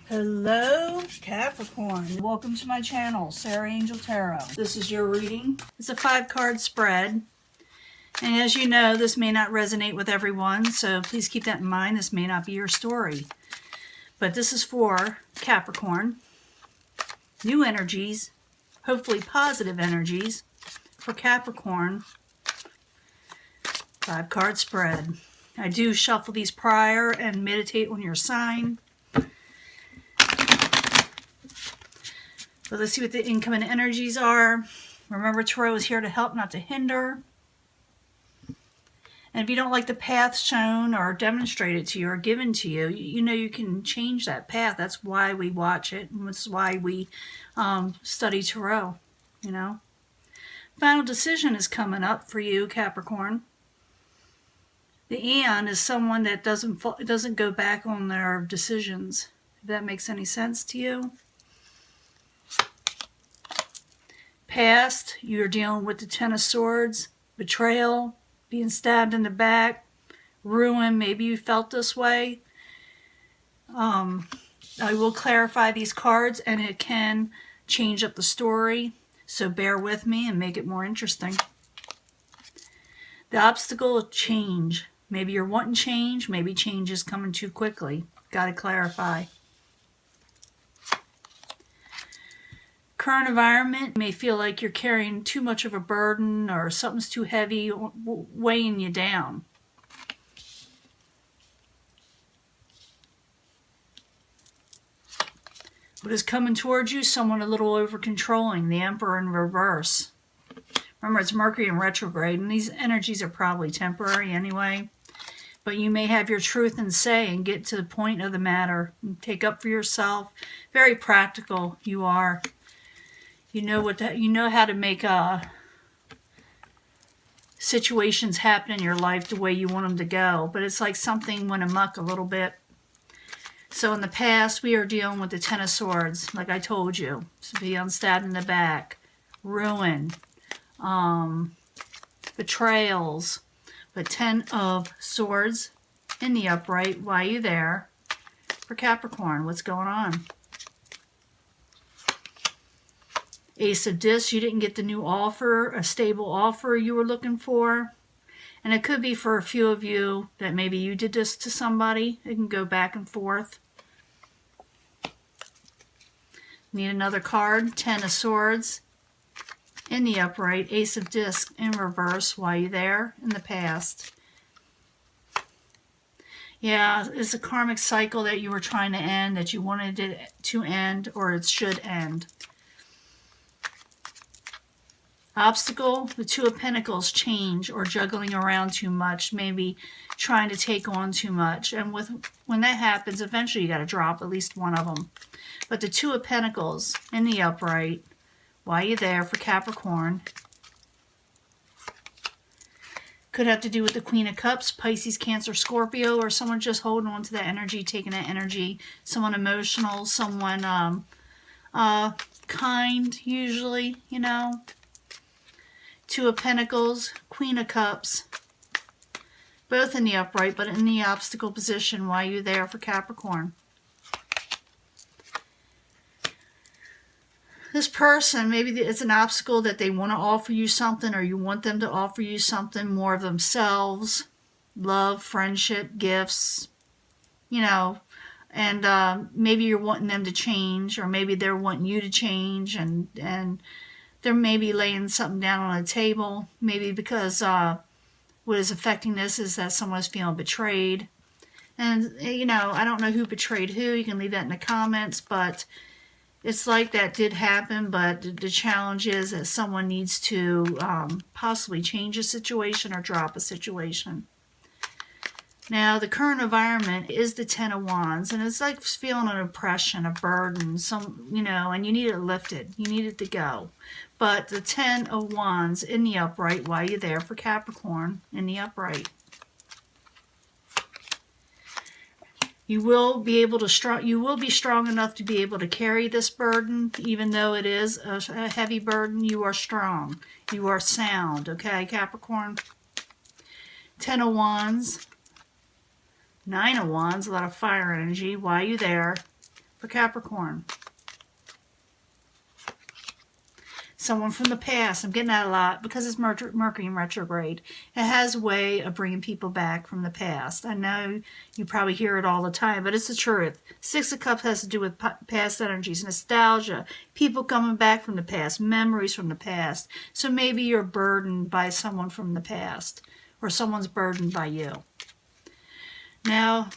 Hello Capricorn, welcome to my channel, Sarah Angel Tarot. This is your reading. It's a 5-card spread, and as you know, this may not resonate with everyone, so please keep that in mind. This may not be your story, but this is for Capricorn. New energies, hopefully positive energies for Capricorn. 5-card spread. I do shuffle these prior and meditate on your sign. But let's see what the incoming energies are. Remember, Tarot is here to help, not to hinder. And if you don't like the path shown or demonstrated to you or given to you, you know you can change that path. That's why we watch it. And that's why we study Tarot, you know. Final decision is coming up for you, Capricorn. The Aeon is someone that doesn't go back on their decisions. If that makes any sense to you. Past, you're dealing with the Ten of Swords, betrayal, being stabbed in the back, ruin. Maybe you felt this way. I will clarify these cards, and it can change up the story, so bear with me and make it more interesting. The obstacle of change. Maybe you're wanting change, maybe change is coming too quickly. Got to clarify. Current environment, you may feel like you're carrying too much of a burden or something's too heavy, weighing you down. What is coming towards you? Someone a little over-controlling, the Emperor in reverse. Remember, it's Mercury in retrograde, and these energies are probably temporary anyway. But you may have your truth and say and get to the point of the matter. And take up for yourself. Very practical you are. You know how to make situations happen in your life the way you want them to go. But it's like something went amok a little bit. So in the past, we are dealing with the Ten of Swords, like I told you. So being stabbed in the back, ruin, betrayals. But 10 of Swords in the upright. Why are you there? For Capricorn, what's going on? Ace of Discs, you didn't get the new offer, a stable offer you were looking for. And it could be for a few of you that maybe you did this to somebody. It can go back and forth. Need another card. 10 of Swords in the upright. Ace of Discs in reverse. Why are you there? In the past. Yeah, it's a karmic cycle that you were trying to end, that you wanted it to end, or it should end. Obstacle, the Two of Pentacles, change or juggling around too much, maybe trying to take on too much. And when that happens, eventually you got to drop at least one of them. But the Two of Pentacles in the upright, why are you there? For Capricorn. Could have to do with the Queen of Cups, Pisces, Cancer, Scorpio, or someone just holding on to that energy, taking that energy. Someone emotional, someone kind, usually, you know. Two of Pentacles, Queen of Cups, both in the upright, but in the obstacle position. Why are you there? For Capricorn. This person, maybe it's an obstacle that they want to offer you something, or you want them to offer you something more of themselves. Love, friendship, gifts, you know. And maybe you're wanting them to change, or maybe they're wanting you to change, and they're maybe laying something down on a table, maybe because what is affecting this is that someone's feeling betrayed. And, you know, I don't know who betrayed who. You can leave that in the comments, but it's like that did happen, but the challenge is that someone needs to possibly change a situation or drop a situation. Now, the current environment is the Ten of Wands, and it's like feeling an oppression, a burden, you know, and you need it lifted. You need it to go. But the 10 of Wands in the upright, why are you there? For Capricorn in the upright. You will be able to you will be strong enough to be able to carry this burden, even though it is a heavy burden. You are strong. You are sound, okay, Capricorn? 10 of Wands. 9 of Wands, a lot of fire energy. Why are you there? for Capricorn. Someone from the past. I'm getting that a lot because it's Mercury in retrograde. It has a way of bringing people back from the past. I know you probably hear it all the time, but it's the truth. Six of Cups has to do with past energies, nostalgia, people coming back from the past, memories from the past. So maybe you're burdened by someone from the past, or someone's burdened by you. Now,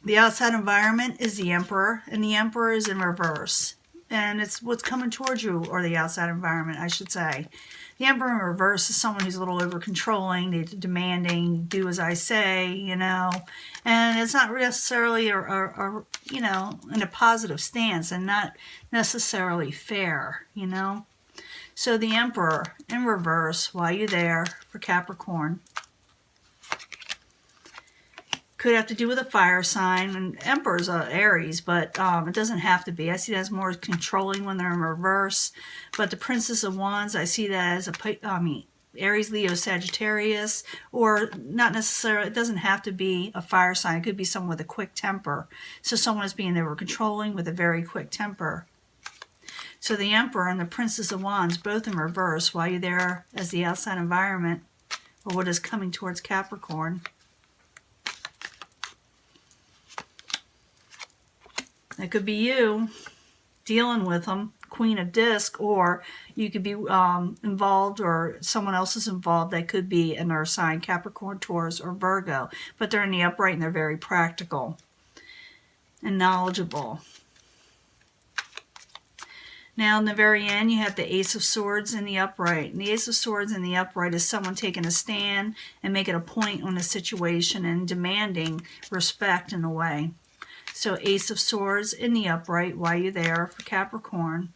the outside environment is the Emperor, and the Emperor is in reverse. And it's what's coming towards you, or the outside environment, I should say. The Emperor in reverse is someone who's a little over-controlling, demanding, do as I say, you know. And it's not necessarily, you know, in a positive stance and not necessarily fair, you know. So the Emperor in reverse, while you're there for Capricorn, could have to do with a fire sign, and Emperor's Aries, but it doesn't have to be. I see that as more controlling when they're in reverse. But the Princess of Wands, I see that as Aries, Leo, Sagittarius, or not necessarily. It doesn't have to be a fire sign. It could be someone with a quick temper. So someone is being over controlling with a very quick temper. So the Emperor and the Princess of Wands, both in reverse, while you're there as the outside environment, or what is coming towards Capricorn. It could be you dealing with them, Queen of Disc, or you could be involved, or someone else is involved that could be an earth sign, Capricorn, Taurus, or Virgo. But they're in the upright and they're very practical and knowledgeable. Now in the very end, you have the Ace of Swords in the upright. And the Ace of Swords in the upright is someone taking a stand and making a point on a situation and demanding respect in a way. So Ace of Swords in the upright while you're there for Capricorn.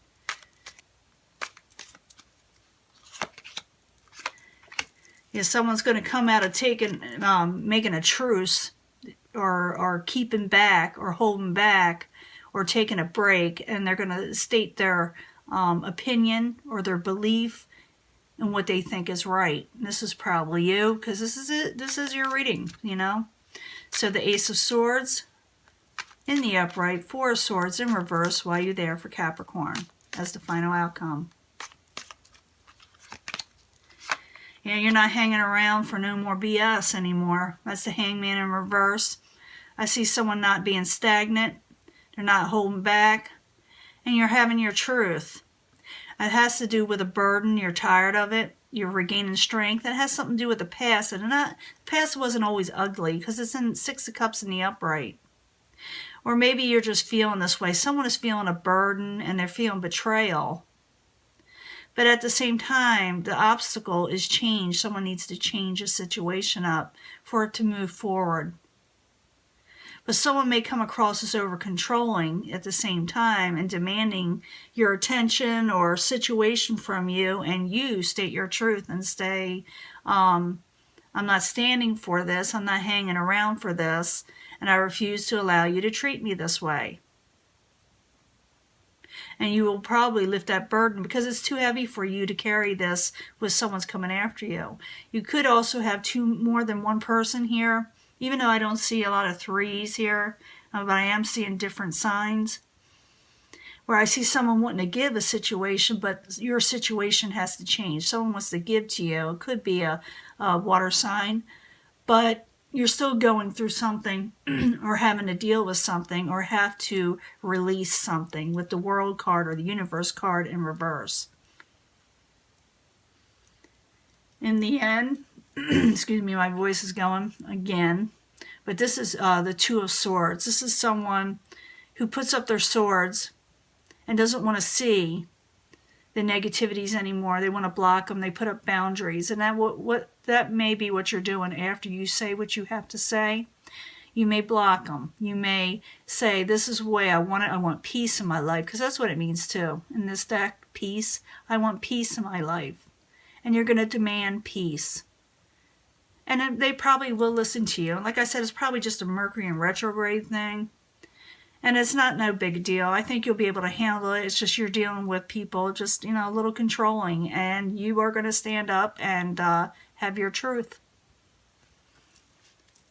Yeah, someone's going to come out of making a truce, or keeping back, or holding back, or taking a break, and they're going to state their opinion or their belief in what they think is right. And this is probably you, because this is it. This is your reading, you know. So the Ace of Swords in the upright, Four of Swords in reverse while you're there for Capricorn as the final outcome. Yeah, you're not hanging around for no more BS anymore. That's the Hangman in reverse. I see someone not being stagnant. They're not holding back. And you're having your truth. It has to do with a burden. You're tired of it. You're regaining strength. It has something to do with the past. And the past wasn't always ugly, because it's in Six of Cups in the upright. Or maybe you're just feeling this way. Someone is feeling a burden and they're feeling betrayal. But at the same time, the obstacle is change. Someone needs to change a situation up for it to move forward. But someone may come across as over-controlling at the same time and demanding your attention or situation from you, and you state your truth and say, I'm not standing for this, I'm not hanging around for this, and I refuse to allow you to treat me this way. And you will probably lift that burden because it's too heavy for you to carry this with someone's coming after you. You could also have more than one person here, even though I don't see a lot of threes here, but I am seeing different signs where I see someone wanting to give a situation, but your situation has to change. Someone wants to give to you. It could be a water sign, but you're still going through something or having to deal with something or have to release something with the World card or the Universe card in reverse. In the end, excuse me, my voice is going again, but this is the Two of Swords. This is someone who puts up their swords and doesn't want to see the negativities anymore. They want to block them. They put up boundaries, and that may be what you're doing after you say what you have to say. You may block them. You may say, this is the way I want it. I want peace in my life, because that's what it means too. In this deck, peace. I want peace in my life. And you're going to demand peace. And they probably will listen to you. Like I said, it's probably just a Mercury in retrograde thing. And it's not no big deal. I think you'll be able to handle it. It's just you're dealing with people just, a little controlling. And you are going to stand up and have your truth.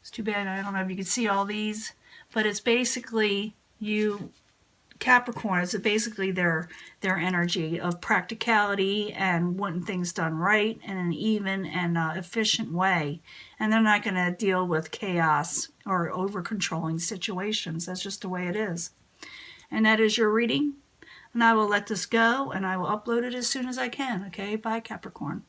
It's too bad. I don't know if you can see all these. But it's basically you Capricorn is basically their energy of practicality and wanting things done right in an even and efficient way. And they're not going to deal with chaos or over-controlling situations. That's just the way it is. And that is your reading. And I will let this go, and I will upload it as soon as I can. Okay, bye, Capricorn.